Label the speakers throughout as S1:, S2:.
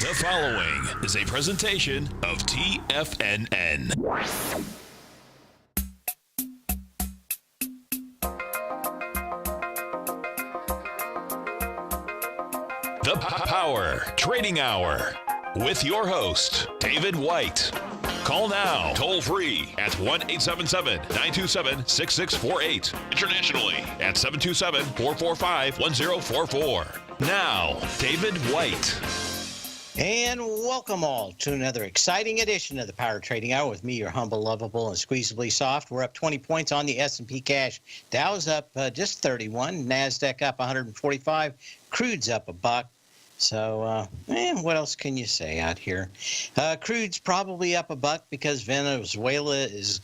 S1: The following is a presentation of TFNN. The Power Trading Hour with your host, David White. Call now, toll free at 1-877-927-6648. Internationally at 727-445-1044. Now, David White.
S2: And welcome all to another exciting edition of the Power Trading Hour with me, your humble, lovable, and squeezably soft. We're up 20 points on the S&P cash. Dow's up just 31. NASDAQ up 145. Crude's up $1. So, what else can you say out here? Crude's probably up $1 because Venezuela is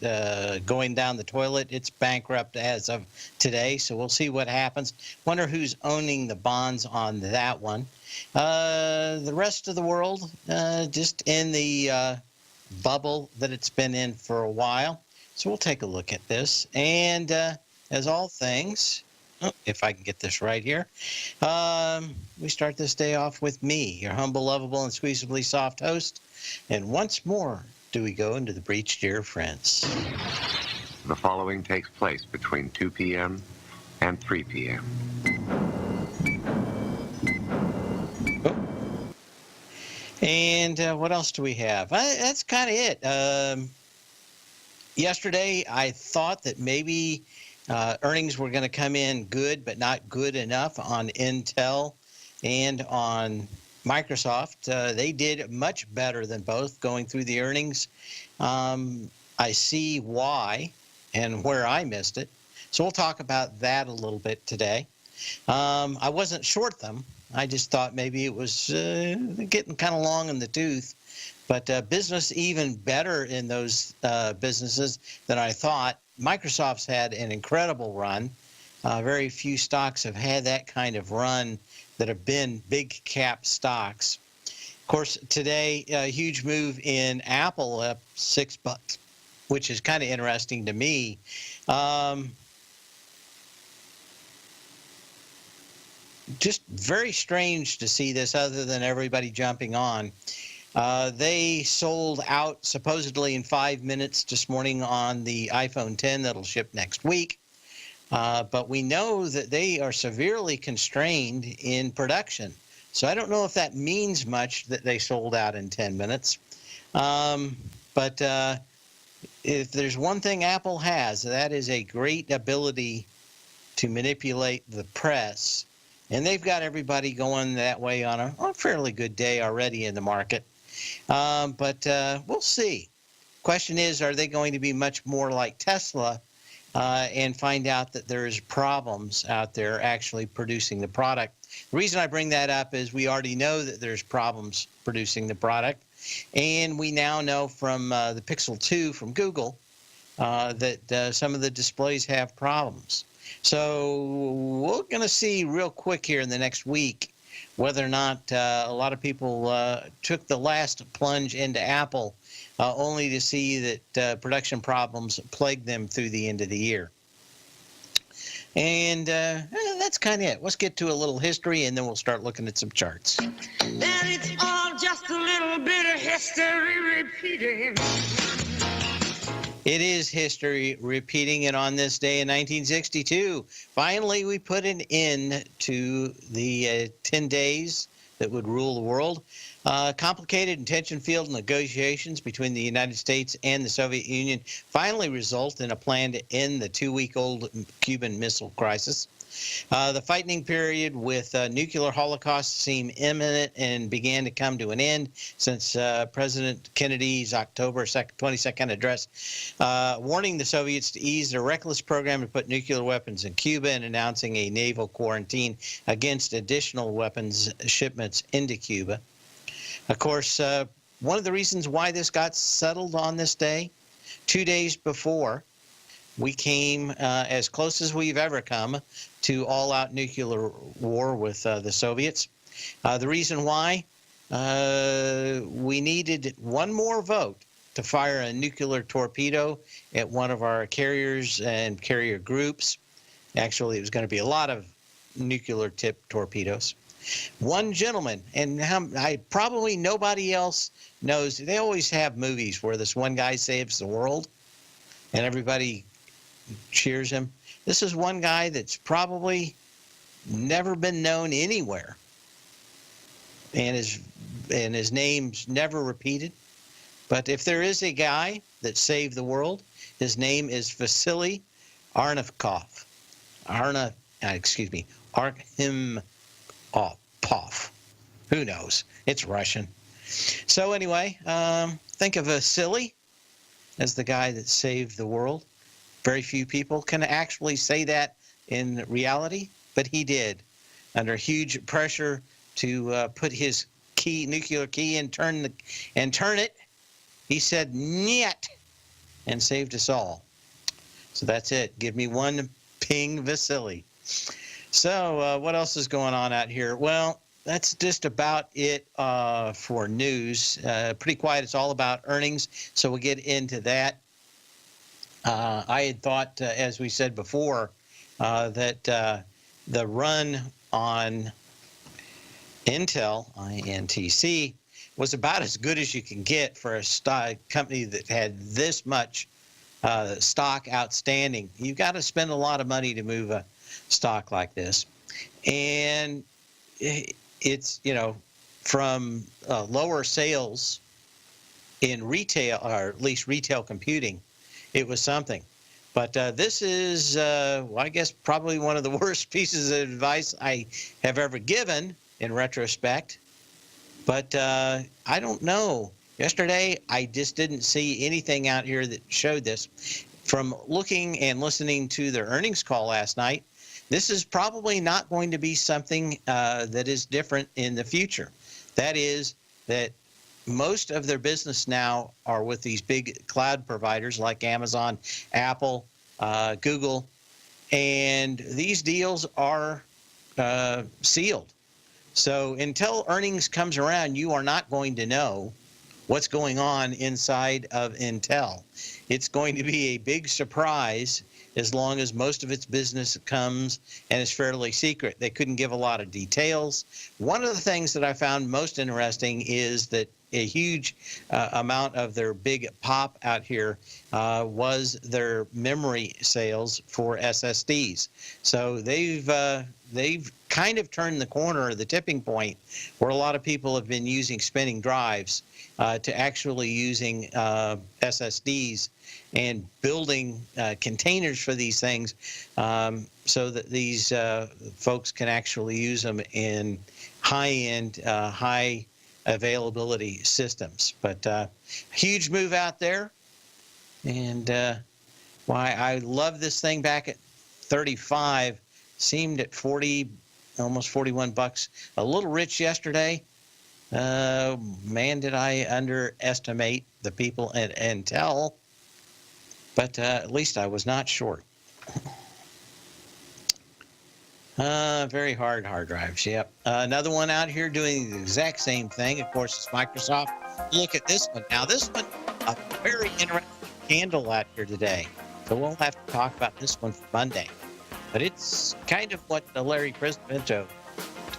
S2: going down the toilet. It's bankrupt as of today, so we'll see what happens. Wonder who's owning the bonds on that one. The rest of the world just in the bubble that it's been in for a while. So we'll take a look at this. And as all things, if I can get this right here, we start this day off with me, your humble, lovable, and squeezably soft host. And once more, do we go into the breach, dear friends.
S3: The following takes place between 2 p.m. and 3 p.m.
S2: And what else do we have? That's kind of it. Yesterday, I thought that maybe earnings were going to come in good, but not good enough on Intel and on Microsoft. They did much better than both going through the earnings. I see why and where I missed it. So we'll talk about that a little bit today. I wasn't short them. I just thought maybe it was getting kind of long in the tooth. But business even better in those businesses than I thought. Microsoft's had an incredible run. Very few stocks have had that kind of run that have been big cap stocks. Of course, today, a huge move in Apple, up $6, which is kind of interesting to me. Just very strange to see this other than everybody jumping on. They sold out supposedly in 5 minutes this morning on the iPhone 10 that'll ship next week. But we know that they are severely constrained in production. So I don't know if that means much that they sold out in 10 minutes. But if there's one thing Apple has, that is a great ability to manipulate the press. And they've got everybody going that way on a fairly good day already in the market. But we'll see. Question is, are they going to be much more like Tesla and find out that there's problems out there actually producing the product? The reason I bring that up is we already know that there's problems producing the product. And we now know from the Pixel 2 from Google that some of the displays have problems. So we're going to see real quick here in the next week whether or not a lot of people took the last plunge into Apple only to see that production problems plagued them through the end of the year. And that's kind of it. Let's get to a little history, and then we'll start looking at some charts.
S4: And it's all just a little bit of history repeating.
S2: It is history repeating, and on this day in 1962, finally we put an end to the 10 days that would rule the world. Complicated and tension-filled negotiations between the United States and the Soviet Union finally result in a plan to end the 2-week-old Cuban Missile Crisis. The fighting period with nuclear holocaust seemed imminent and began to come to an end since President Kennedy's October 22nd address, warning the Soviets to ease their reckless program to put nuclear weapons in Cuba and announcing a naval quarantine against additional weapons shipments into Cuba. Of course, one of the reasons why this got settled on this day, 2 days before, we came as close as we've ever come to all-out nuclear war with the Soviets. The reason why, we needed one more vote to fire a nuclear torpedo at one of our carriers and carrier groups. Actually, it was going to be a lot of nuclear-tipped torpedoes. One gentleman, and probably nobody else knows. They always have movies where this one guy saves the world and everybody cheers him. This is one guy that's probably never been known anywhere, and his name's never repeated. But if there is a guy that saved the world, his name is Vasily Arkhipov. Arkhipov. Who knows? It's Russian. So anyway, think of Vasily as the guy that saved the world. Very few people can actually say that in reality, but he did, under huge pressure to put his nuclear key and turn it. He said "niet" and saved us all. So that's it. Give me one ping, Vasily. So what else is going on out here? Well, that's just about it for news. Pretty quiet. It's all about earnings, so we'll get into that. I had thought, as we said before, that the run on Intel, INTC, was about as good as you can get for a company that had this much stock outstanding. You've got to spend a lot of money to move a stock like this. And it's, from lower sales in retail, or at least retail computing, it was something. But this is, I guess, probably one of the worst pieces of advice I have ever given in retrospect. But I don't know. Yesterday, I just didn't see anything out here that showed this. From looking and listening to their earnings call last night, this is probably not going to be something that is different in the future. That is that most of their business now are with these big cloud providers like Amazon, Apple, Google, and these deals are sealed. So until earnings comes around, you are not going to know what's going on inside of Intel. It's going to be a big surprise as long as most of its business comes and is fairly secret. They couldn't give a lot of details. One of the things that I found most interesting is that a huge amount of their big pop out here was their memory sales for SSDs. So they've kind of turned the corner, the tipping point, where a lot of people have been using spinning drives to actually using SSDs and building containers for these things so that these folks can actually use them in high-end, high availability systems. But huge move out there, and why I love this thing back at 35, seemed at 40, almost 41 bucks, a little rich yesterday. Man, did I underestimate the people at Intel, but at least I was not short. Very hard drives, yep. Another one out here doing the exact same thing, of course, is Microsoft. Look at this one. Now, this one, a very interesting candle out here today. So we'll have to talk about this one for Monday. But it's kind of what Larry Presidento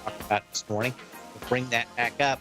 S2: talked about this morning. We'll bring that back up.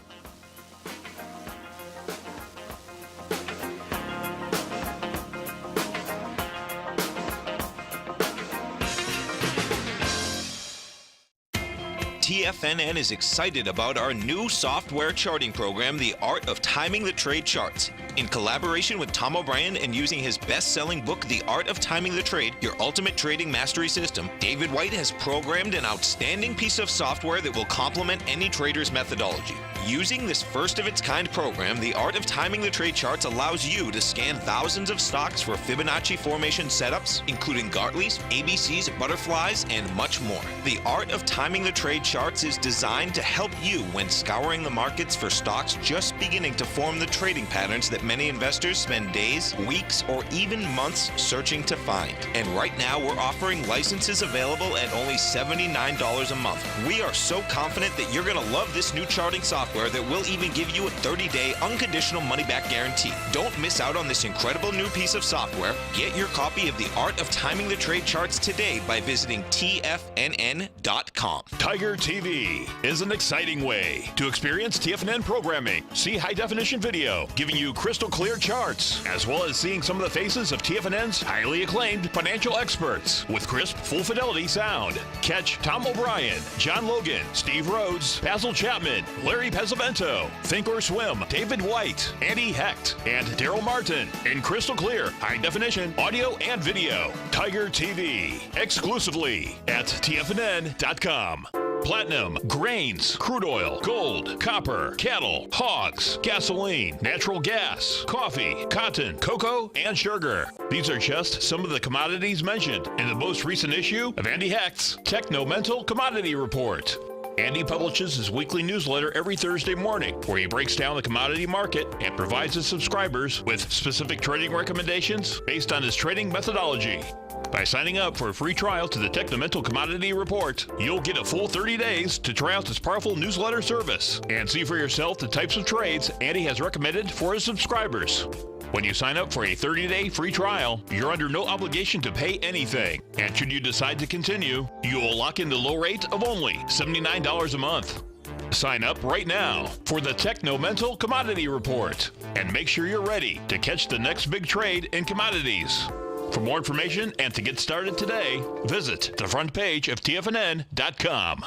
S5: TFNN is excited about our new software charting program, The Art of Timing the Trade Charts. In collaboration with Tom O'Brien and using his best-selling book, The Art of Timing the Trade, Your Ultimate Trading Mastery System, David White has programmed an outstanding piece of software that will complement any trader's methodology. Using this first-of-its-kind program, The Art of Timing the Trade Charts allows you to scan thousands of stocks for Fibonacci formation setups, including Gartley's, ABC's, butterflies, and much more. The Art of Timing the Trade Charts is designed to help you when scouring the markets for stocks just beginning to form the trading patterns that that many investors spend days, weeks, or even months searching to find. And right now, we're offering licenses available at only $79 a month. We are so confident that you're going to love this new charting software that will even give you a 30-day unconditional money-back guarantee. Don't miss out on this incredible new piece of software. Get your copy of The Art of Timing the Trade Charts today by visiting TFNN.com.
S1: Tiger TV is an exciting way to experience TFNN programming. See high-definition video giving you crystal clear charts, as well as seeing some of the faces of TFNN's highly acclaimed financial experts with crisp, full-fidelity sound. Catch Tom O'Brien, John Logan, Steve Rhodes, Basil Chapman, Larry Pesavento, Think or Swim, David White, Andy Hecht, and Daryl Martin in crystal clear, high-definition audio and video. Tiger TV, exclusively at TFNN.com. Platinum, grains, crude oil, gold, copper, cattle, hogs, gasoline, natural gas, coffee, cotton, cocoa, and sugar. These are just some of the commodities mentioned in the most recent issue of Andy Hecht's Techno-Mental Commodity Report. Andy publishes his weekly newsletter every Thursday morning, where he breaks down the commodity market and provides his subscribers with specific trading recommendations based on his trading methodology. By signing up for a free trial to the Techno-Mental Commodity Report, you'll get a full 30 days to try out this powerful newsletter service and see for yourself the types of trades Andy has recommended for his subscribers. When you sign up for a 30-day free trial, you're under no obligation to pay anything. And should you decide to continue, you will lock in the low rate of only $79 a month. Sign up right now for the Techno-Mental Commodity Report and make sure you're ready to catch the next big trade in commodities. For more information and to get started today, visit the front page of TFNN.com.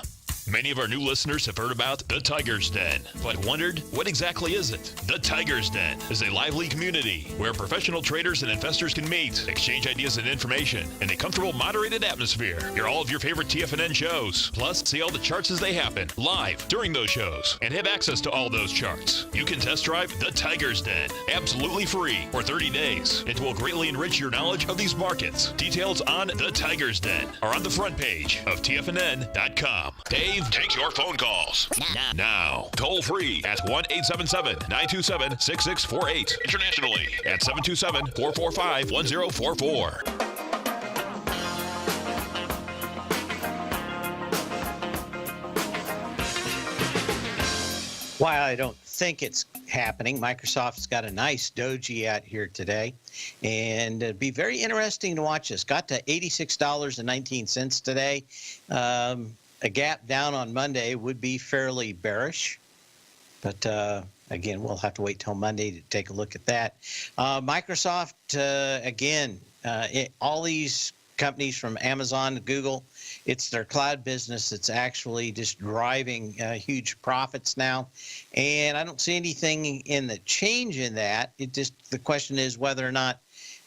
S1: Many of our new listeners have heard about the Tiger's Den, but wondered, what exactly is it? The Tiger's Den is a lively community where professional traders and investors can meet, exchange ideas and information in a comfortable, moderated atmosphere. Hear all of your favorite TFNN shows, plus see all the charts as they happen, live during those shows, and have access to all those charts. You can test drive the Tiger's Den, absolutely free for 30 days. It will greatly enrich your knowledge of these markets. Details on the Tiger's Den are on the front page of TFNN.com. Dave takes your phone calls now. Toll free at 1-877-927-6648. Internationally at 727-445-1044.
S2: While I don't think it's happening, Microsoft's got a nice doji out here today, and it'd be very interesting to watch this. Got to $86.19 today. A gap down on Monday would be fairly bearish, but again, we'll have to wait till Monday to take a look at that. Microsoft, again, all these companies from Amazon to Google, it's their cloud business that's actually just driving huge profits now, and I don't see anything in the change in that. The question is whether or not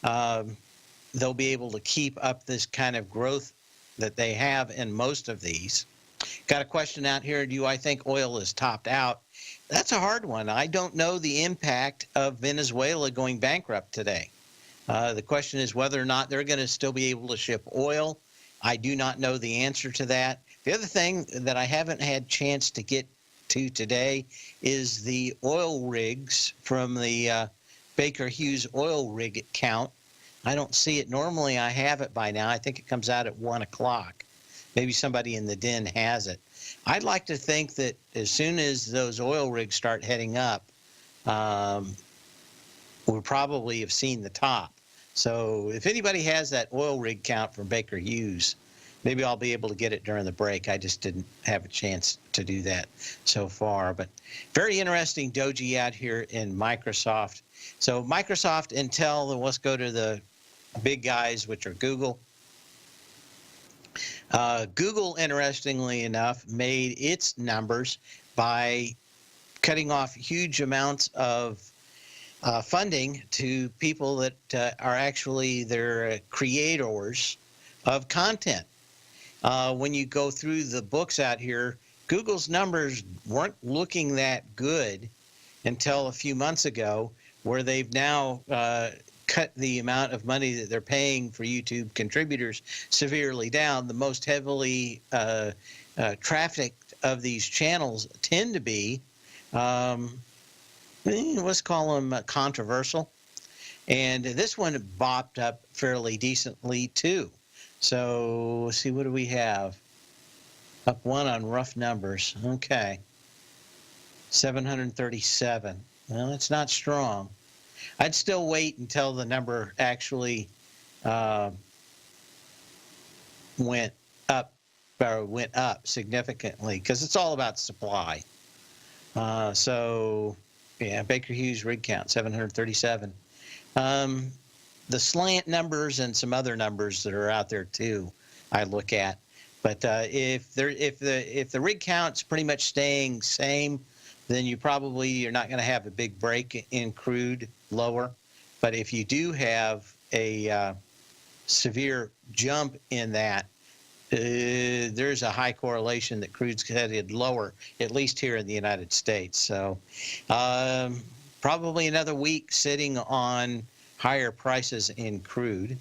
S2: they'll be able to keep up this kind of growth that they have in most of these. Got a question out here. Do I think oil is topped out? That's a hard one. I don't know the impact of Venezuela going bankrupt today. The question is whether or not they're going to still be able to ship oil. I do not know the answer to that. The other thing that I haven't had chance to get to today is the oil rigs from the Baker Hughes oil rig count. I don't see it. Normally I have it by now. I think it comes out at 1 o'clock. Maybe somebody in the den has it. I'd like to think that as soon as those oil rigs start heading up, we'll probably have seen the top. So if anybody has that oil rig count from Baker Hughes, maybe I'll be able to get it during the break. I just didn't have a chance to do that so far. But very interesting doji out here in Microsoft. So Microsoft, Intel, and let's go to the big guys, which are Google. Google, interestingly enough, made its numbers by cutting off huge amounts of funding to people that are actually their creators of content. When you go through the books out here, Google's numbers weren't looking that good until a few months ago, where they've now cut the amount of money that they're paying for YouTube contributors severely down. The most heavily trafficked of these channels tend to be let's call them controversial. And this one bopped up fairly decently too. So let's see, what do we have? Up one on rough numbers. Okay. 737. Well, it's not strong. I'd still wait until the number actually went up significantly, because it's all about supply. So yeah, Baker Hughes rig count 737. The slant numbers and some other numbers that are out there too, I look at. But if the rig count's pretty much staying same, then you're not going to have a big break in crude lower. But if you do have a severe jump in that, there's a high correlation that crude's headed lower, at least here in the United States. So probably another week sitting on higher prices in crude.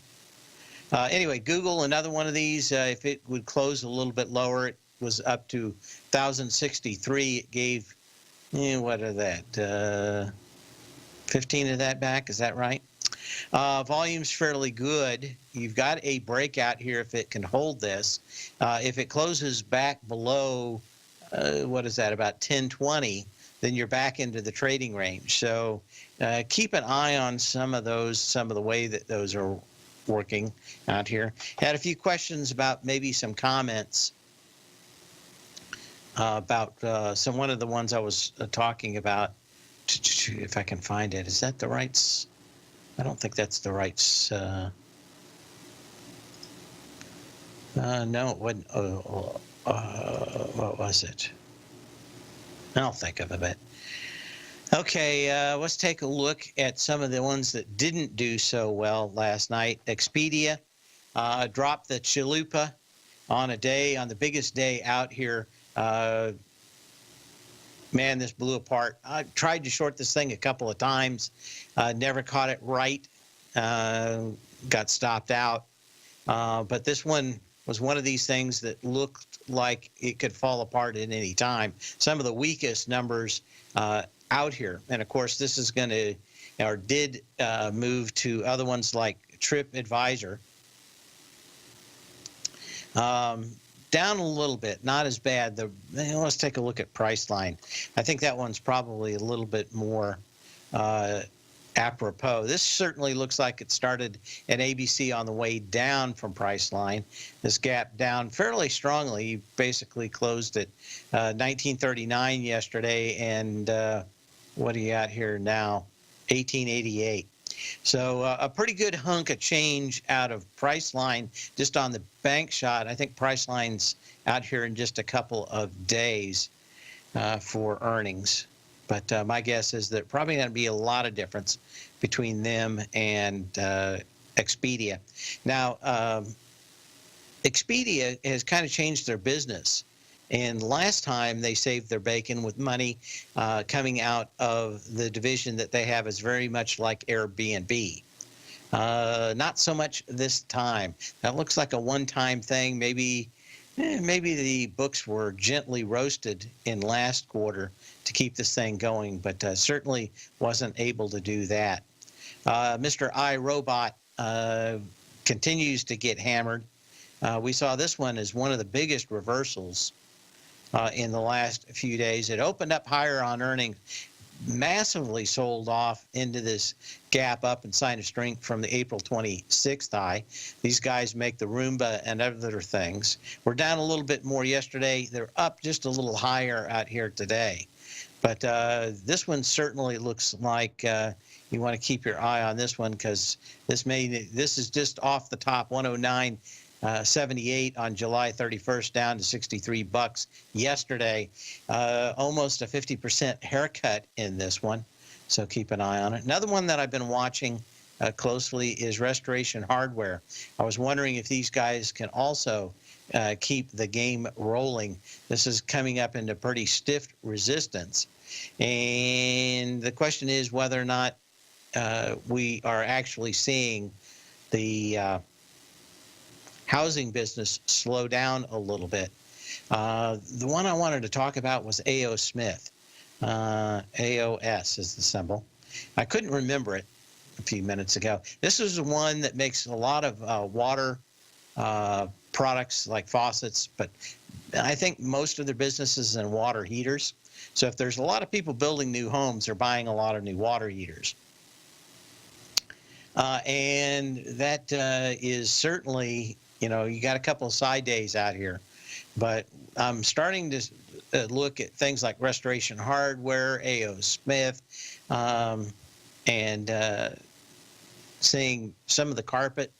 S2: Anyway, Google, another one of these, if it would close a little bit lower, it was up to 1,063. It gave, what are that, 15 of that back, is that right? Volume's fairly good. You've got a breakout here if it can hold this. If it closes back below, what is that, about 1020, then you're back into the trading range. So keep an eye on some of the way that those are working out here. Had a few questions about maybe some comments about one of the ones I was talking about. If I can find it, is that the right? I don't think that's the right. No, it wasn't. What was it? I'll think of a bit. Okay, let's take a look at some of the ones that didn't do so well last night. Expedia dropped the chalupa on the biggest day out here. Man, this blew apart. I tried to short this thing a couple of times, never caught it right, got stopped out. But this one was one of these things that looked like it could fall apart at any time. Some of the weakest numbers out here. And of course, this is going to, or did move to other ones like TripAdvisor. Down a little bit, not as bad. Let's take a look at Priceline. I think that one's probably a little bit more apropos. This certainly looks like it started at ABC on the way down from Priceline. This gap down fairly strongly. You basically closed at 1939 yesterday, and what do you got here now? 1888. So a pretty good hunk of change out of Priceline just on the bank shot. I think Priceline's out here in just a couple of days for earnings. But my guess is that probably not be a lot of difference between them and Expedia. Now, Expedia has kind of changed their business. And last time they saved their bacon with money coming out of the division that they have is very much like Airbnb. Not so much this time. That looks like a one-time thing. Maybe the books were gently roasted in last quarter to keep this thing going, but certainly wasn't able to do that. Mr. iRobot continues to get hammered. We saw this one as one of the biggest reversals in the last few days. It opened up higher on earnings, massively sold off into this gap up and sign of strength from the April 26th high. These guys make the Roomba and other things. We're down a little bit more yesterday. They're up just a little higher out here today. But this one certainly looks like you want to keep your eye on this one, because this is just off the top, 109.78 on July 31st, down to 63 bucks yesterday. Almost a 50% haircut in this one, so keep an eye on it. Another one that I've been watching closely is Restoration Hardware. I was wondering if these guys can also keep the game rolling. This is coming up into pretty stiff resistance, and the question is whether or not we are actually seeing the housing business slow down a little bit. The one I wanted to talk about was A.O. Smith. AOS is the symbol. I couldn't remember it a few minutes ago. This is the one that makes a lot of water products like faucets, but I think most of their business is in water heaters. So if there's a lot of people building new homes, they're buying a lot of new water heaters. And that is certainly, you know, you got a couple of side days out here, but I'm starting to look at things like Restoration Hardware, A.O. Smith, and seeing some of the carpet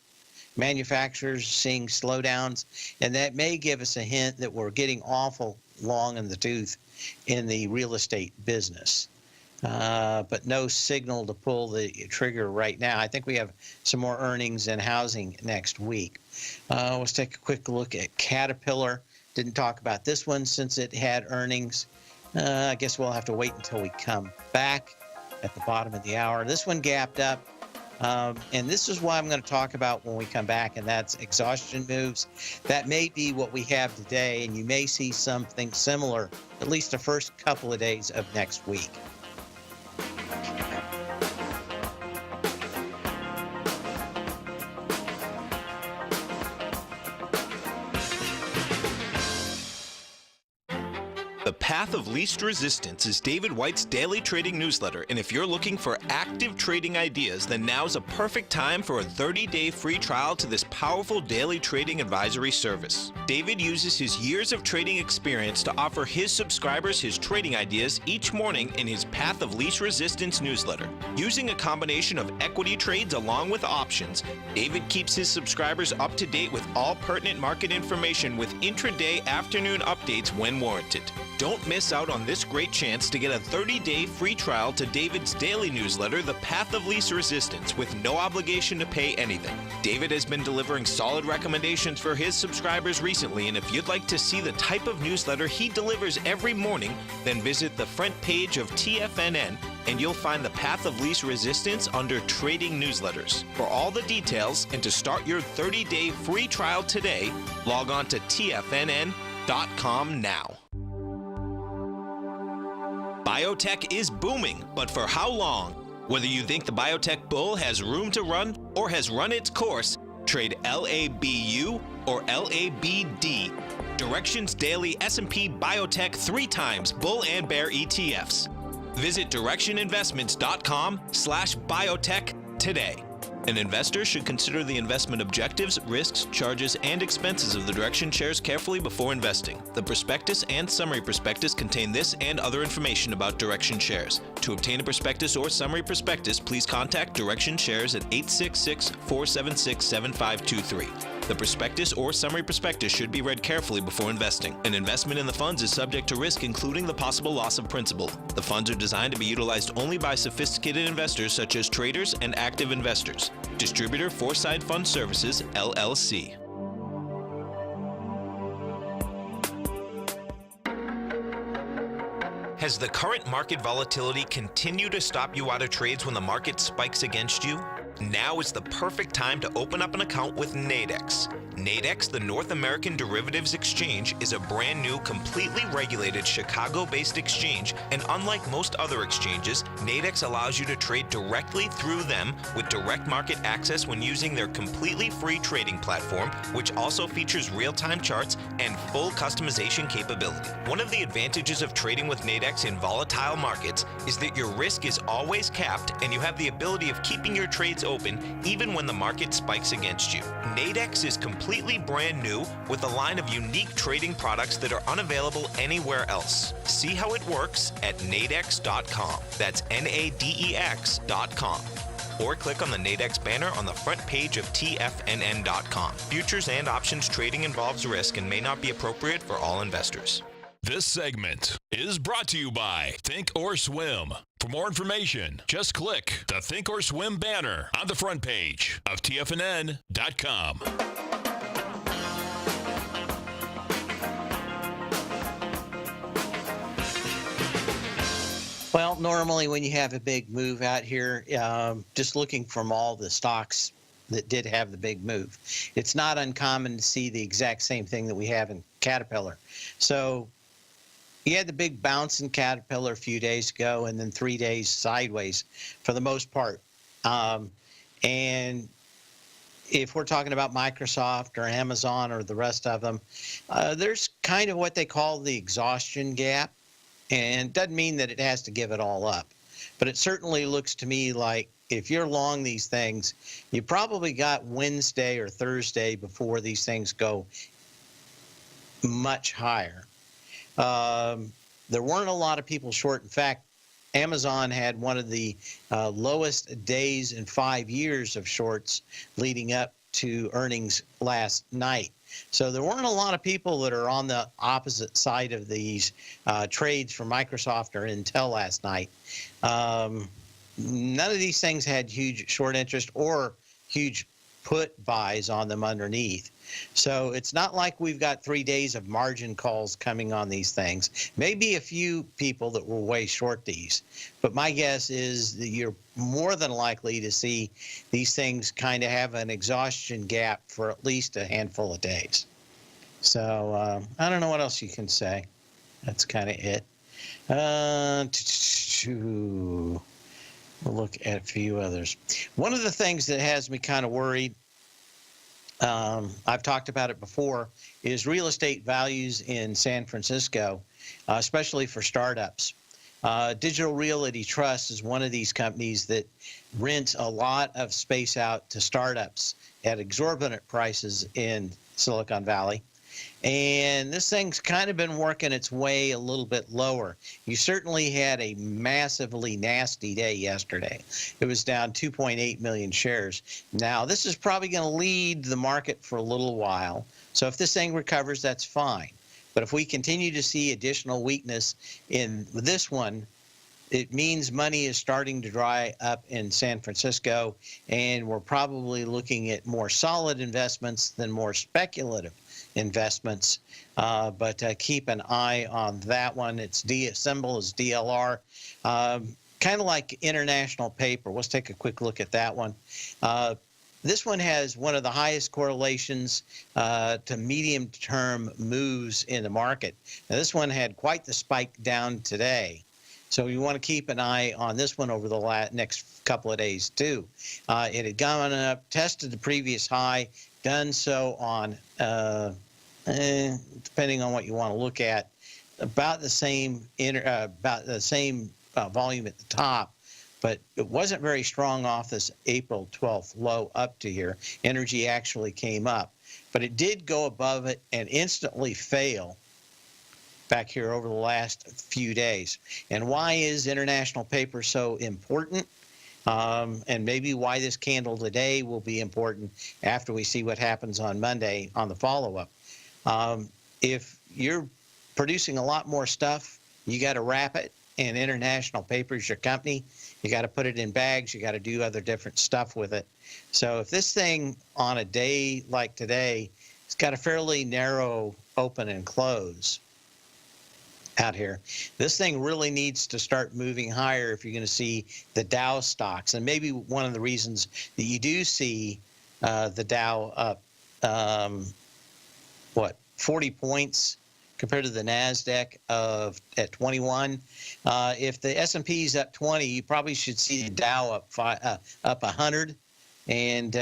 S2: manufacturers seeing slowdowns, and that may give us a hint that we're getting awful long in the tooth in the real estate business. But no signal to pull the trigger right now. I think we have some more earnings in housing next week. Let's take a quick look at Caterpillar. Didn't talk about this one since it had earnings. I guess we'll have to wait until we come back at the bottom of the hour. This one gapped up. And this is what I'm going to talk about when we come back, and that's exhaustion moves. That may be what we have today, and you may see something similar at least the first couple of days of next week.
S5: The Path of Least Resistance is David White's daily trading newsletter, and if you're looking for active trading ideas, then now's a perfect time for a 30-day free trial to this powerful daily trading advisory service. David uses his years of trading experience to offer his subscribers his trading ideas each morning in his Path of Least Resistance newsletter. Using a combination of equity trades along with options, David keeps his subscribers up to date with all pertinent market information with intraday afternoon updates when warranted. Don't miss out on this great chance to get a 30-day free trial to David's daily newsletter, The Path of Least Resistance, with no obligation to pay anything. David has been delivering solid recommendations for his subscribers recently, and if you'd like to see the type of newsletter he delivers every morning, then visit the front page of TFNN and you'll find The Path of Least Resistance under Trading Newsletters. For all the details and to start your 30-day free trial today, log on to TFNN.com now. Biotech is booming, but for how long? Whether you think the biotech bull has room to run or has run its course, trade LABU or LABD. Directions Daily S&P Biotech 3 times bull and bear ETFs. Visit directioninvestments.com/biotech today. An investor should consider the investment objectives, risks, charges, and expenses of the Direction shares carefully before investing. The prospectus and summary prospectus contain this and other information about Direction shares. To obtain a prospectus or summary prospectus, please contact Direction shares at 866-476-7523. The prospectus or summary prospectus should be read carefully before investing. An investment in the funds is subject to risk, including the possible loss of principal. The funds are designed to be utilized only by sophisticated investors such as traders and active investors. Distributor Foreside Fund Services, LLC. Has the current market volatility continued to stop you out of trades when the market spikes against you? Now is the perfect time to open up an account with Nadex. Nadex, the North American Derivatives Exchange, is a brand new, completely regulated Chicago-based exchange, and unlike most other exchanges, Nadex allows you to trade directly through them with direct market access when using their completely free trading platform, which also features real-time charts and full customization capability. One of the advantages of trading with Nadex in volatile markets is that your risk is always capped and you have the ability of keeping your trades open even when the market spikes against you. Nadex is completely brand new with a line of unique trading products that are unavailable anywhere else. See how it works at nadex.com. That's NADEX.com. Or click on the Nadex banner on the front page of TFNN.com. Futures and options trading involves risk and may not be appropriate for all investors.
S1: This segment is brought to you by Think or Swim. For more information, just click the Think or Swim banner on the front page of TFNN.com.
S2: Well, normally when you have a big move out here, just looking from all the stocks that did have the big move, it's not uncommon to see the exact same thing that we have in Caterpillar. So, You had the big bounce in Caterpillar a few days ago, and then 3 days sideways for the most part. And if we're talking about Microsoft or Amazon or the rest of them, there's kind of what they call the exhaustion gap. And it doesn't mean that it has to give it all up. But it certainly looks to me like if you're long these things, you probably got Wednesday or Thursday before these things go much higher. There weren't a lot of people short. In fact, Amazon had one of the lowest days in 5 years of shorts leading up to earnings last night. So there weren't a lot of people that are on the opposite side of these trades for Microsoft or Intel last night. None of these things had huge short interest or huge put buys on them underneath. So it's not like we've got 3 days of margin calls coming on these things. Maybe a few people that will way short these. But my guess is that you're more than likely to see these things kind of have an exhaustion gap for at least a handful of days. So I don't know what else you can say. That's kind of it. We'll look at a few others. One of the things that has me kind of worried, I've talked about it before, is real estate values in San Francisco, especially for startups. Digital Realty Trust is one of these companies that rents a lot of space out to startups at exorbitant prices in Silicon Valley. And this thing's kind of been working its way a little bit lower. You certainly had a massively nasty day yesterday. It was down 2.8 million shares. Now, this is probably going to lead the market for a little while. So if this thing recovers, that's fine. But if we continue to see additional weakness in this one, it means money is starting to dry up in San Francisco, and we're probably looking at more solid investments than more speculative investments. But keep an eye on that one. Its symbol is DLR. Kind of like International Paper. Let's take a quick look at that one. This one has one of the highest correlations to medium-term moves in the market. Now, this one had quite the spike down today. So you want to keep an eye on this one over the next couple of days, too. It had gone up, tested the previous high, done so on, depending on what you want to look at, about the same volume at the top, but it wasn't very strong off this April 12th low up to here. Energy actually came up, but it did go above it and instantly fail back here over the last few days. And why is International Paper so important? And maybe why this candle today will be important after we see what happens on Monday on the follow-up. If you're producing a lot more stuff, you got to wrap it, and International Paper is your company. You got to put it in bags. You got to do other different stuff with it. So if this thing on a day like today, it's got a fairly narrow open and close out here, this thing really needs to start moving higher if you're going to see the Dow stocks. And maybe one of the reasons that you do see the Dow up, 40 points compared to the NASDAQ at 21. If the S&P is up 20, you probably should see the Dow up 100. And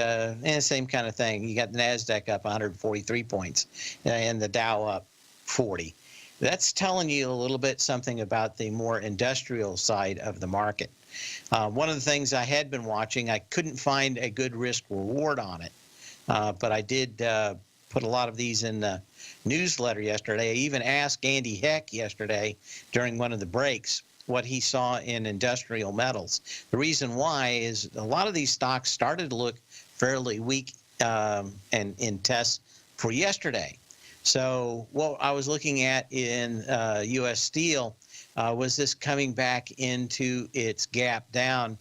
S2: same kind of thing. You got the NASDAQ up 143 points and the Dow up 40. That's telling you a little bit something about the more industrial side of the market. One of the things I had been watching, I couldn't find a good risk reward on it, but I did put a lot of these in the newsletter yesterday. I even asked Andy Heck yesterday during one of the breaks what he saw in industrial metals. The reason why is a lot of these stocks started to look fairly weak and in tests for yesterday. So what I was looking at in U.S. Steel was this coming back into its gap down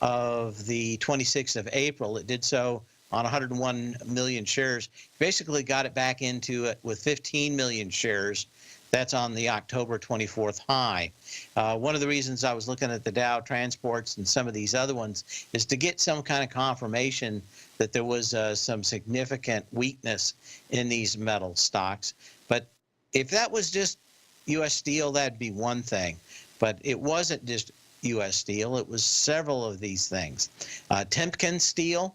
S2: of the 26th of April. It did so on 101 million shares. Basically got it back into it with 15 million shares. That's on the October 24th high. One of the reasons I was looking at the Dow Transports and some of these other ones is to get some kind of confirmation that there was some significant weakness in these metal stocks. But if that was just U.S. Steel, that'd be one thing. But it wasn't just U.S. Steel. It was several of these things. Temkin Steel,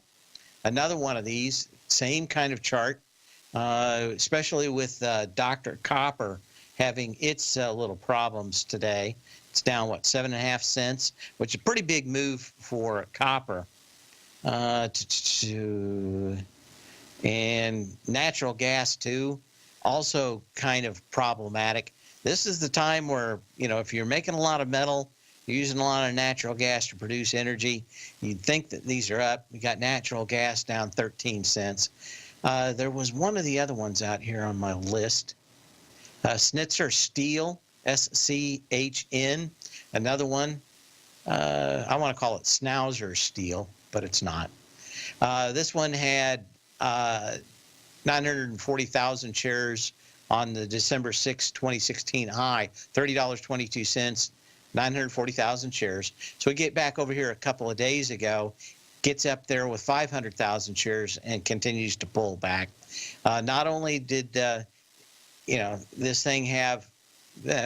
S2: another one of these, same kind of chart, especially with Dr. Copper having its little problems today. It's down, what, 7.5 cents, which is a pretty big move for copper. And natural gas, too, also kind of problematic. This is the time where, you know, if you're making a lot of metal, you're using a lot of natural gas to produce energy, you'd think that these are up. We got natural gas down 13 cents. There was one of the other ones out here on my list. Schnitzer Steel, SCHN, another one. I want to call it Schnauzer Steel, but it's not. This one had 940,000 shares on the December 6, 2016 high, $30.22, 940,000 shares. So we get back over here a couple of days ago, gets up there with 500,000 shares and continues to pull back. Not only did this thing have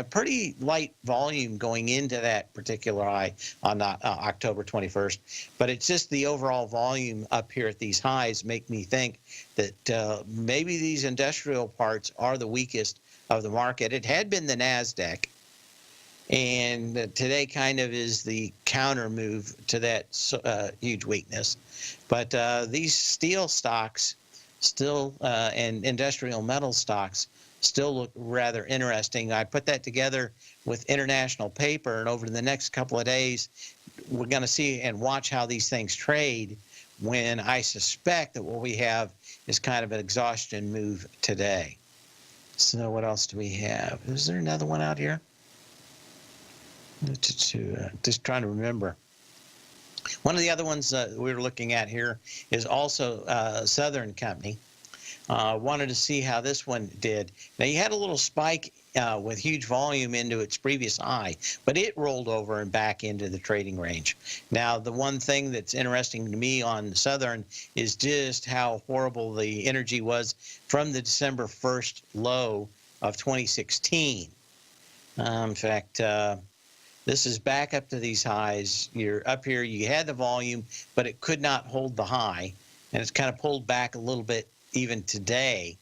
S2: pretty light volume going into that particular high on October 21st, but it's just the overall volume up here at these highs make me think that maybe these industrial parts are the weakest of the market. It had been the NASDAQ, and today kind of is the counter move to that huge weakness. But these steel stocks still and industrial metal stocks still look rather interesting. I put that together with international paper, and over the next couple of days, we're going to see and watch how these things trade, when I suspect that what we have is kind of an exhaustion move today. So what else do we have? Is there another one out here? Just trying to remember. One of the other ones we were looking at here is also Southern Company. Wanted to see how this one did. Now, you had a little spike with huge volume into its previous high, but it rolled over and back into the trading range. Now, the one thing that's interesting to me on Southern is just how horrible the energy was from the December 1st low of 2016. In fact, this is back up to these highs. You're up here, you had the volume, but it could not hold the high, and it's kind of pulled back a little bit even today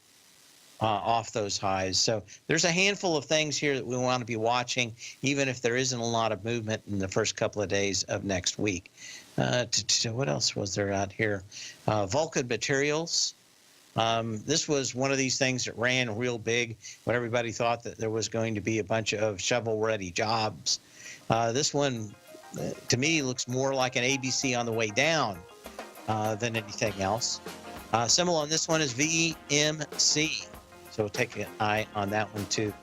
S2: off those highs. So there's a handful of things here that we want to be watching, even if there isn't a lot of movement in the first couple of days of next week. What else was there out here? Vulcan Materials. This was one of these things that ran real big when everybody thought that there was going to be a bunch of shovel-ready jobs. This one, to me, looks more like an ABC on the way down than anything else. Symbol on this one is VMC, so we'll take an eye on that one too.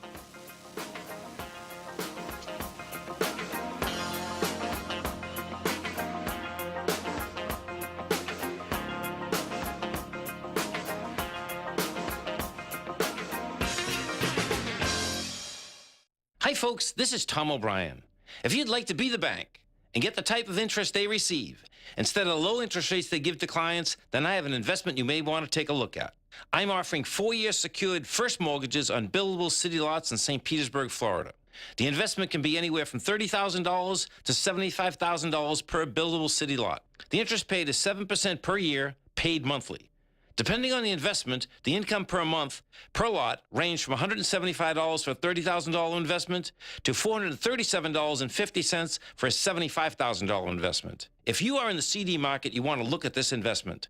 S6: Hi folks, this is Tom O'Brien. If you'd like to be the bank and get the type of interest they receive instead of the low interest rates they give to clients, then I have an investment you may want to take a look at. I'm offering 4-year secured first mortgages on buildable city lots in St. Petersburg, Florida. The investment can be anywhere from $30,000 to $75,000 per buildable city lot. The interest paid is 7% per year, paid monthly. Depending on the investment, the income per month per lot ranged from $175 for a $30,000 investment to $437.50 for a $75,000 investment. If you are in the CD market, you want to look at this investment.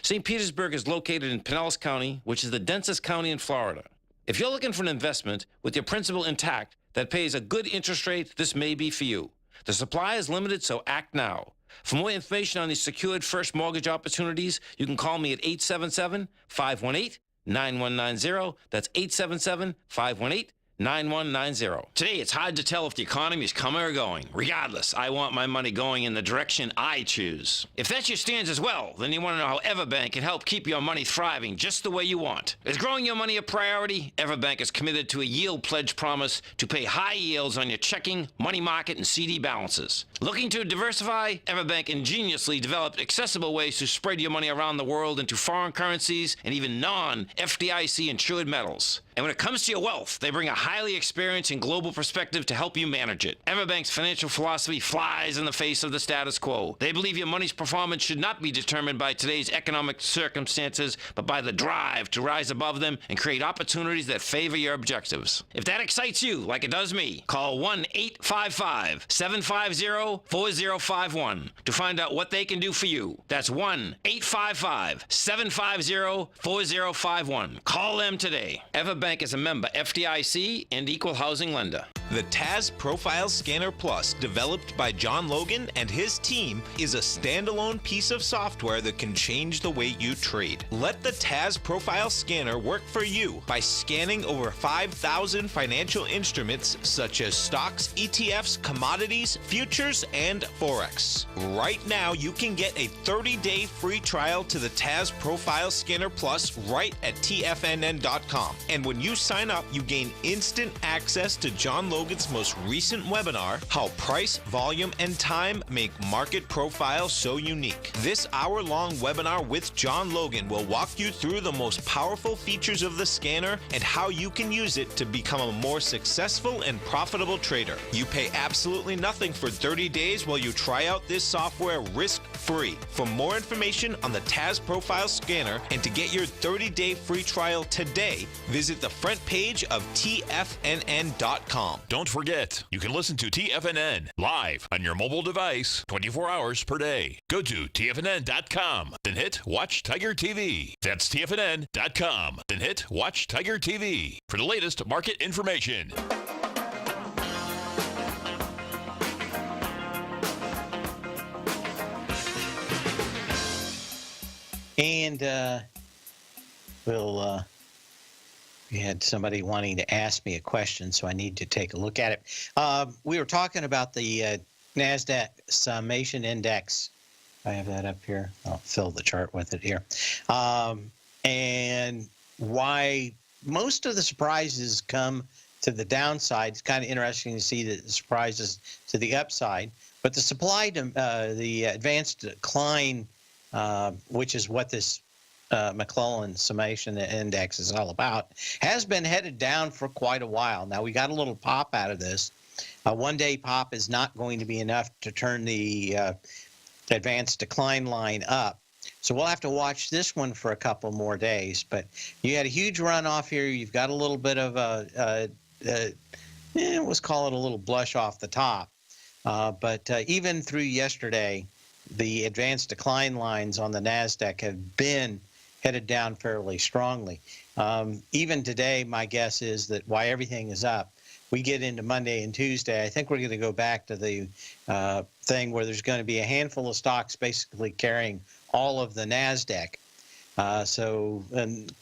S6: St. Petersburg is located in Pinellas County, which is the densest county in Florida. If you're looking for an investment with your principal intact that pays a good interest rate, this may be for you. The supply is limited, so act now. For more information on these secured first mortgage opportunities, you can call me at 877-518-9190. That's 877-518-9190. Today, it's hard to tell if the economy is coming or going. Regardless, I want my money going in the direction I choose. If that's your stance as well, then you want to know how Everbank can help keep your money thriving just the way you want. Is growing your money a priority? Everbank is committed to a yield pledge promise to pay high yields on your checking, money market, and CD balances. Looking to diversify? Everbank ingeniously developed accessible ways to spread your money around the world into foreign currencies and even non-FDIC insured metals. And when it comes to your wealth, they bring a highly experienced and global perspective to help you manage it. Everbank's financial philosophy flies in the face of the status quo. They believe your money's performance should not be determined by today's economic circumstances, but by the drive to rise above them and create opportunities that favor your objectives. If that excites you, like it does me, call 1-855-750-4051 to find out what they can do for you. That's 1-855-750-4051. Call them today. Everbank is a member FDIC and equal housing lender.
S5: The Taz Profile Scanner Plus, developed by John Logan and his team, is a standalone piece of software that can change the way you trade. Let the Taz Profile Scanner work for you by scanning over 5,000 financial instruments such as stocks, ETFs, commodities, futures, and Forex. Right now, you can get a 30-day free trial to the Taz Profile Scanner Plus right at TFNN.com. And when you sign up, you gain instant access to John Logan's most recent webinar, How Price, Volume, and Time Make Market Profile So Unique. This hour-long webinar with John Logan will walk you through the most powerful features of the scanner and how you can use it to become a more successful and profitable trader. You pay absolutely nothing for 30 days while you try out this software risk-free. For more information on the Taz Profile Scanner and to get your 30-day free trial today, visit the front page of TFNN.com.
S1: Don't forget, you can listen to TFNN live on your mobile device 24 hours per day. Go to TFNN.com, then hit Watch Tiger TV. That's TFNN.com, then hit Watch Tiger TV for the latest market information.
S2: And we had somebody wanting to ask me a question, so I need to take a look at it. We were talking about the NASDAQ Summation Index. I have that up here. I'll fill the chart with it here. And why most of the surprises come to the downside. It's kind of interesting to see the surprises to the upside. But the advanced decline, which is what this McClellan Summation Index is all about, has been headed down for quite a while. Now, we got a little pop out of this. One-day pop is not going to be enough to turn the advanced decline line up. So we'll have to watch this one for a couple more days. But you had a huge runoff here. You've got a little bit of let's call it a little blush off the top. But even through yesterday, the advanced decline lines on the NASDAQ have been headed down fairly strongly. Even today, my guess is that while everything is up, we get into Monday and Tuesday, I think we're going to go back to the thing where there's going to be a handful of stocks basically carrying all of the NASDAQ. So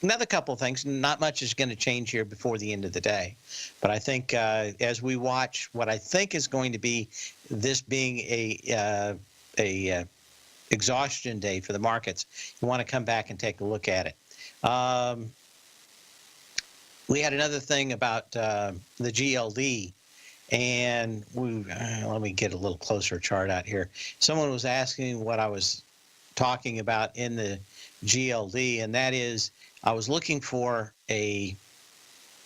S2: another couple of things, not much is going to change here before the end of the day. But I think as we watch what I think is going to be this being a exhaustion day for the markets, you want to come back and take a look at it. We had another thing about the GLD, and let me get a little closer chart out here. Someone was asking what I was talking about in the GLD, and that is I was looking for a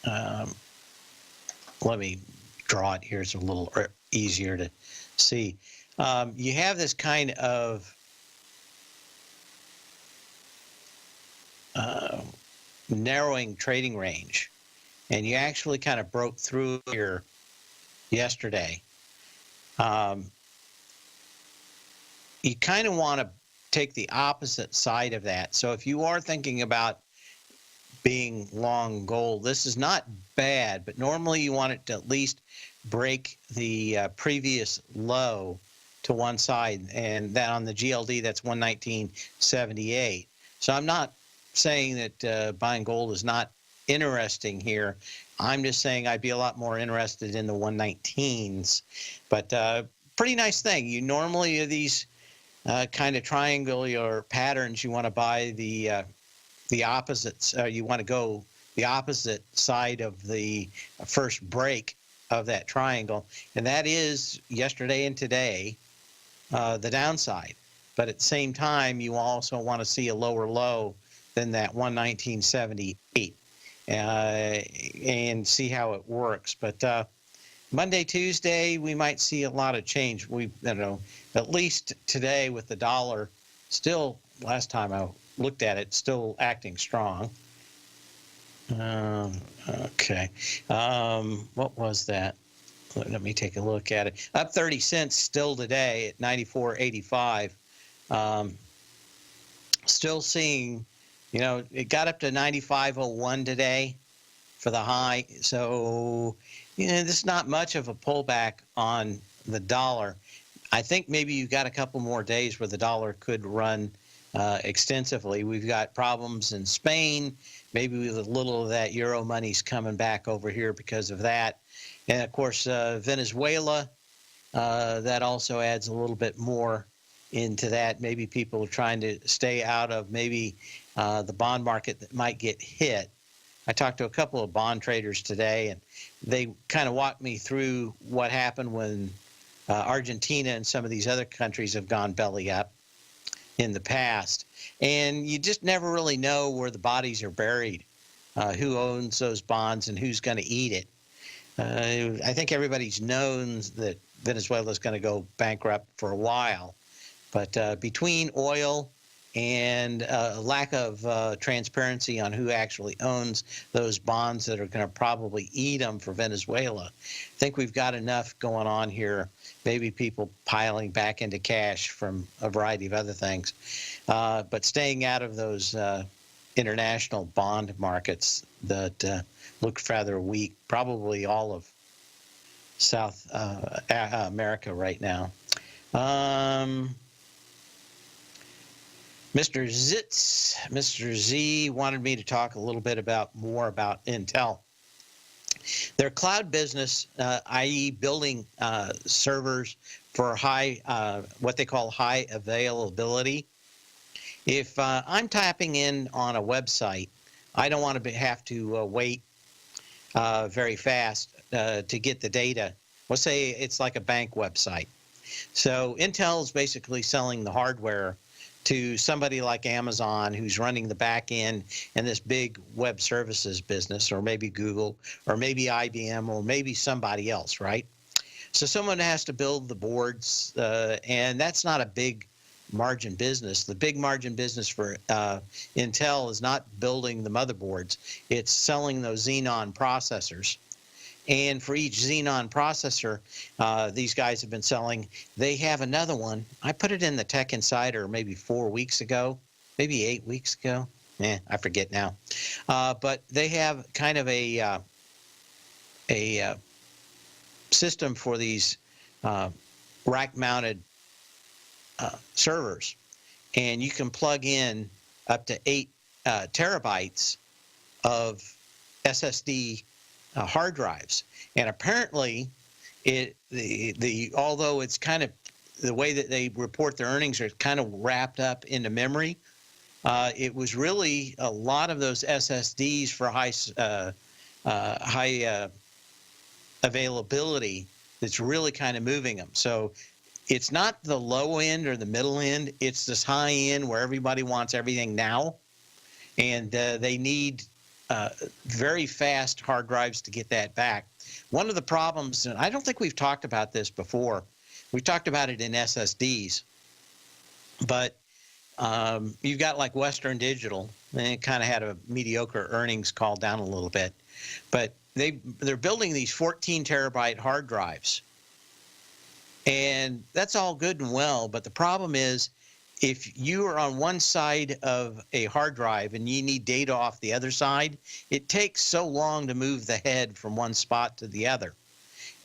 S2: let me draw it here. It's a little easier to see. You have this kind of narrowing trading range, and you actually kind of broke through here yesterday. You kind of want to take the opposite side of that. So if you are thinking about being long gold, this is not bad, but normally you want it to at least break the previous low to one side, and that on the GLD, that's 119.78. So I'm not saying that buying gold is not interesting here. I'm just saying I'd be a lot more interested in the 119s. But pretty nice thing. You normally these kind of triangular patterns, you want to buy the opposites. You want to go the opposite side of the first break of that triangle, and that is yesterday and today, the downside. But at the same time, you also want to see a lower low than that 119.78. and see how it works. But Monday, Tuesday, we might see a lot of change. At least today with the dollar still, last time I looked at it, still acting strong. Okay. What was that? Let me take a look at it. Up 30 cents still today at 94.85. Still seeing, it got up to 95.01 today for the high. So, there's not much of a pullback on the dollar. I think maybe you've got a couple more days where the dollar could run extensively. We've got problems in Spain. Maybe with a little of that euro money's coming back over here because of that. And, of course, Venezuela, that also adds a little bit more into that. Maybe people are trying to stay out of maybe the bond market that might get hit. I talked to a couple of bond traders today, and they kind of walked me through what happened when Argentina and some of these other countries have gone belly up in the past. And you just never really know where the bodies are buried, who owns those bonds and who's going to eat it. I think everybody's known that Venezuela is going to go bankrupt for a while. But between oil and lack of transparency on who actually owns those bonds that are going to probably eat them for Venezuela, I think we've got enough going on here. Maybe people piling back into cash from a variety of other things. But staying out of those international bond markets that look rather weak, probably all of South America right now. Mr. Z wanted me to talk a little bit more about Intel. Their cloud business, i.e. building servers for what they call high availability. If I'm tapping in on a website, I don't want to have to wait very fast to get the data. Let's say it's like a bank website. So Intel is basically selling the hardware to somebody like Amazon, who's running the back end in this big web services business, or maybe Google, or maybe IBM, or maybe somebody else, right? So someone has to build the boards, and that's not a big margin business. The big margin business for Intel is not building the motherboards. It's selling those Xenon processors. And for each Xenon processor these guys have been selling, they have another one. I put it in the Tech Insider maybe 4 weeks ago, maybe 8 weeks ago. I forget now. But they have kind of a system for these rack-mounted servers. And you can plug in up to 8 terabytes of SSD hard drives, and apparently, although it's kind of the way that they report their earnings are kind of wrapped up into memory, it was really a lot of those SSDs for high availability that's really kind of moving them. So it's not the low end or the middle end; it's this high end where everybody wants everything now, and they need very fast hard drives to get that back. One of the problems, and I don't think we've talked about this before, we talked about it in SSDs, but you've got like Western Digital, and it kind of had a mediocre earnings call down a little bit, but they're building these 14 terabyte hard drives, and that's all good and well, but the problem is, if you are on one side of a hard drive and you need data off the other side, it takes so long to move the head from one spot to the other.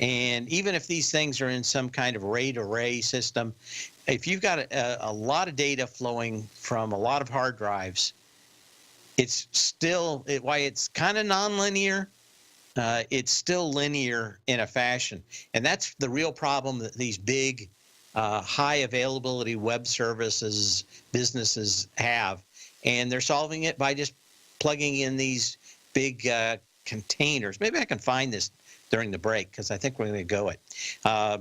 S2: And even if these things are in some kind of RAID array system, if you've got a lot of data flowing from a lot of hard drives, it's still, why it's kind of nonlinear, it's still linear in a fashion. And that's the real problem that these big high availability web services businesses have, and they're solving it by just plugging in these big containers. Maybe I can find this during the break because I think we're going to go it. I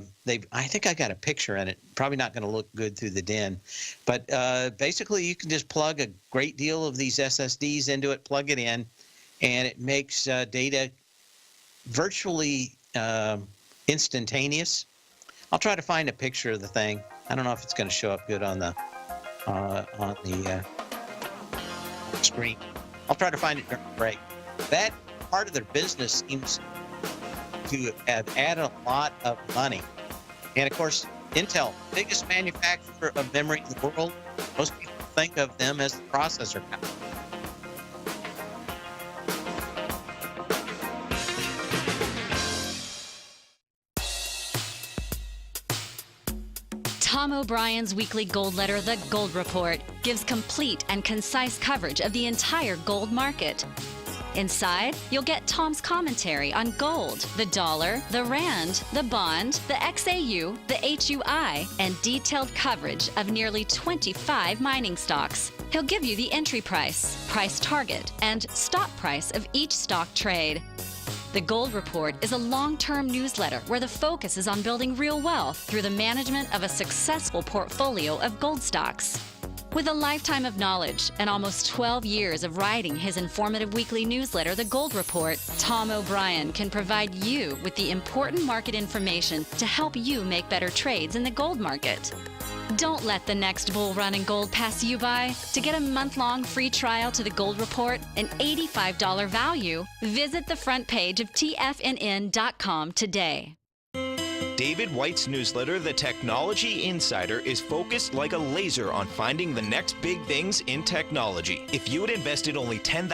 S2: think I got a picture in it. Probably not going to look good through the din, but basically you can just plug a great deal of these SSDs into it, plug it in, and it makes data virtually instantaneous. I'll try to find a picture of the thing. I don't know if it's going to show up good on the screen. I'll try to find it during the break. That part of their business seems to have added a lot of money. And of course, Intel, biggest manufacturer of memory in the world, most people think of them as the processor company.
S7: Tom O'Brien's weekly gold letter, The Gold Report, gives complete and concise coverage of the entire gold market. Inside, you'll get Tom's commentary on gold, the dollar, the rand, the bond, the XAU, the HUI, and detailed coverage of nearly 25 mining stocks. He'll give you the entry price, price target, and stop price of each stock trade. The Gold Report is a long-term newsletter where the focus is on building real wealth through the management of a successful portfolio of gold stocks. With a lifetime of knowledge and almost 12 years of writing his informative weekly newsletter, The Gold Report, Tom O'Brien can provide you with the important market information to help you make better trades in the gold market. Don't let the next bull run in gold pass you by. To get a month-long free trial to The Gold Report, an $85 value, visit the front page of TFNN.com today.
S5: David White's newsletter, The Technology Insider, is focused like a laser on finding the next big things in technology. If you had invested only $10,000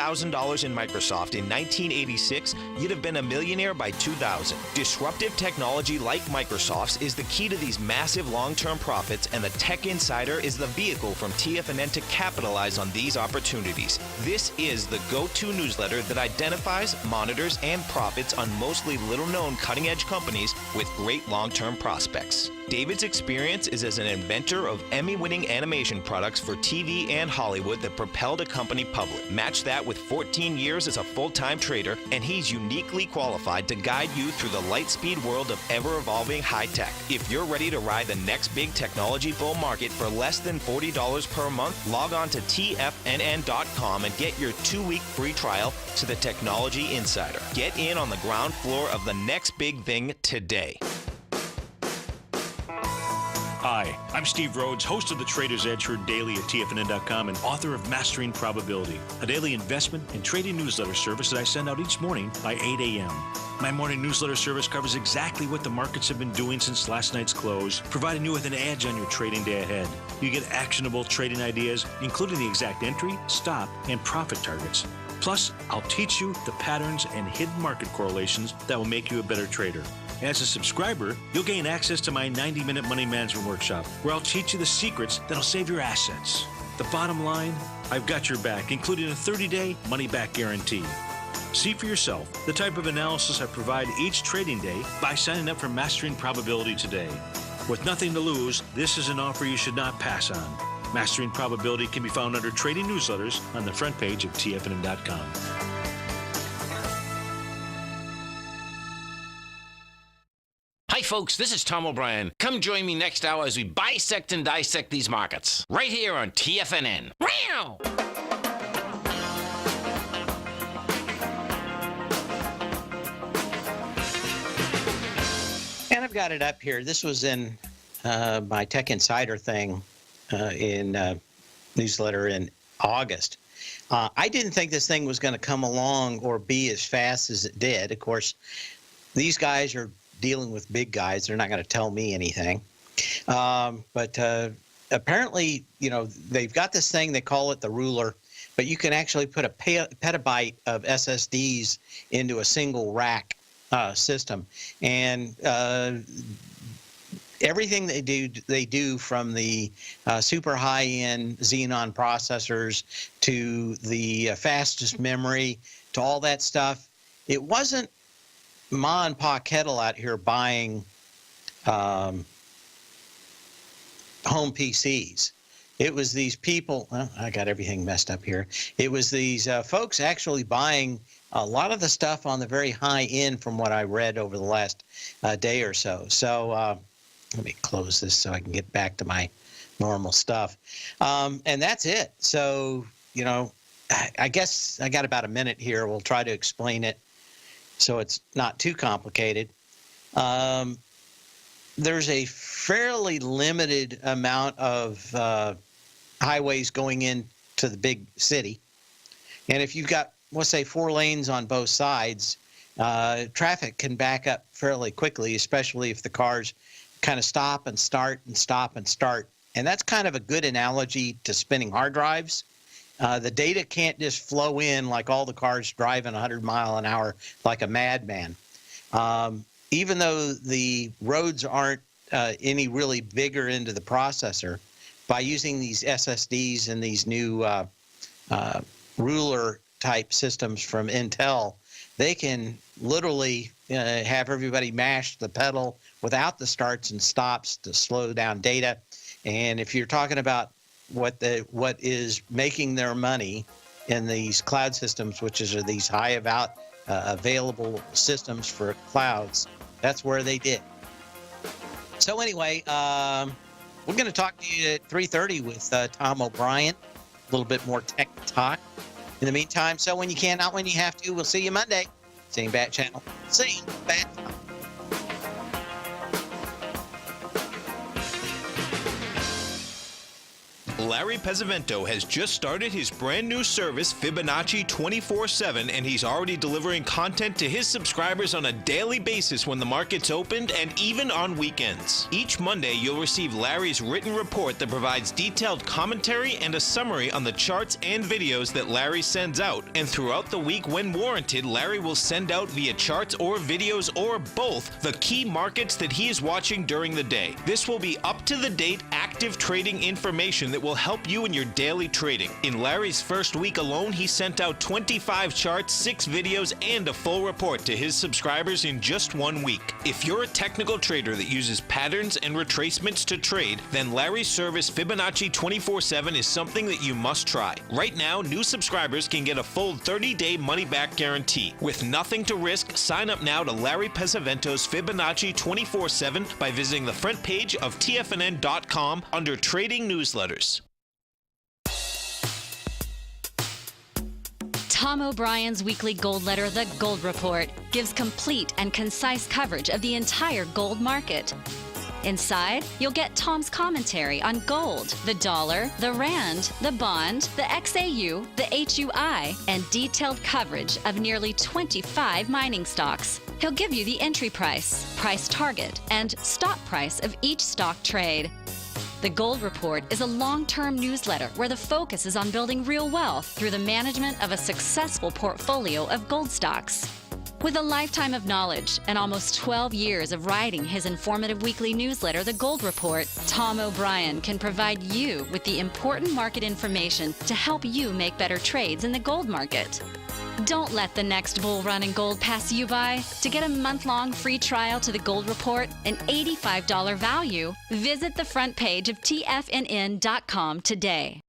S5: in Microsoft in 1986, you'd have been a millionaire by 2000. Disruptive technology like Microsoft's is the key to these massive long-term profits, and the Tech Insider is the vehicle from TFNN to capitalize on these opportunities. This is the go-to newsletter that identifies, monitors, and profits on mostly little-known cutting-edge companies with great long-term prospects. David's experience is as an inventor of Emmy-winning animation products for TV and Hollywood that propelled a company public. Match that with 14 years as a full-time trader, and he's uniquely qualified to guide you through the light-speed world of ever-evolving high-tech. If you're ready to ride the next big technology bull market for less than $40 per month, log on to TFNN.com and get your 2-week free trial to the Technology Insider. Get in on the ground floor of the next big thing today.
S8: Hi, I'm Steve Rhodes, host of the Trader's Edge, heard daily at TFNN.com and author of Mastering Probability, a daily investment and trading newsletter service that I send out each morning by 8 a.m. My morning newsletter service covers exactly what the markets have been doing since last night's close, providing you with an edge on your trading day ahead. You get actionable trading ideas, including the exact entry, stop, and profit targets. Plus, I'll teach you the patterns and hidden market correlations that will make you a better trader. As a subscriber, you'll gain access to my 90-minute money management workshop, where I'll teach you the secrets that'll save your assets. The bottom line, I've got your back, including a 30-day money-back guarantee. See for yourself the type of analysis I provide each trading day by signing up for Mastering Probability today. With nothing to lose, this is an offer you should not pass on. Mastering Probability can be found under Trading Newsletters on the front page of TFNN.com.
S6: Hi, folks, this is Tom O'Brien. Come join me next hour as we bisect and dissect these markets, right here on TFNN. Wow!
S2: And I've got it up here. This was in my Tech Insider thing in newsletter in August. I didn't think this thing was going to come along or be as fast as it did. Of course, these guys are dealing with big guys. They're not going to tell me anything. But apparently, you know, they've got this thing, they call it the ruler, but you can actually put a petabyte of SSDs into a single rack system. And everything they do from the super high-end Xenon processors to the fastest memory to all that stuff. It wasn't Ma and Pa Kettle out here buying home PCs. It was these people, well, I got everything messed up here. It was these folks actually buying a lot of the stuff on the very high end from what I read over the last day or so. So let me close this so I can get back to my normal stuff. And that's it. So, you know, I guess I got about a minute here. We'll try to explain it so it's not too complicated. There's a fairly limited amount of highways going into the big city. And if you've got, let's say, 4 lanes on both sides, traffic can back up fairly quickly, especially if the cars kind of stop and start and stop and start. And that's kind of a good analogy to spinning hard drives. The data can't just flow in like all the cars driving 100 miles an hour like a madman. Even though the roads aren't any really bigger into the processor, by using these SSDs and these new ruler type systems from Intel, they can literally have everybody mash the pedal without the starts and stops to slow down data. And if you're talking about what is making their money in these cloud systems, which are these high available systems for clouds, that's where they did. So anyway, we're going to talk to you at 3:30 with Tom O'Brien, a little bit more tech talk. In the meantime, so when you can, not when you have to. We'll see you Monday. Same bat channel, same bat time.
S5: Larry Pesavento has just started his brand new service, Fibonacci 24/7, and he's already delivering content to his subscribers on a daily basis when the market's opened and even on weekends. Each Monday, you'll receive Larry's written report that provides detailed commentary and a summary on the charts and videos that Larry sends out. And throughout the week, when warranted, Larry will send out via charts or videos or both the key markets that he is watching during the day. This will be up-to-the-date, active trading information that will help you in your daily trading. In Larry's first week alone, he sent out 25 charts, 6 videos, and a full report to his subscribers in just 1 week. If you're a technical trader that uses patterns and retracements to trade, then Larry's service Fibonacci 24/7 is something that you must try. Right now, new subscribers can get a full 30-day money-back guarantee. With nothing to risk, sign up now to Larry Pesavento's Fibonacci 24/7 by visiting the front page of TFNN.com under Trading Newsletters.
S7: Tom O'Brien's weekly gold letter, The Gold Report, gives complete and concise coverage of the entire gold market. Inside, you'll get Tom's commentary on gold, the dollar, the rand, the bond, the XAU, the HUI, and detailed coverage of nearly 25 mining stocks. He'll give you the entry price, price target, and stop price of each stock trade. The Gold Report is a long-term newsletter where the focus is on building real wealth through the management of a successful portfolio of gold stocks. With a lifetime of knowledge and almost 12 years of writing his informative weekly newsletter, The Gold Report, Tom O'Brien can provide you with the important market information to help you make better trades in the gold market. Don't let the next bull run in gold pass you by. To get a month-long free trial to the Gold Report, an $85 value, visit the front page of TFNN.com today.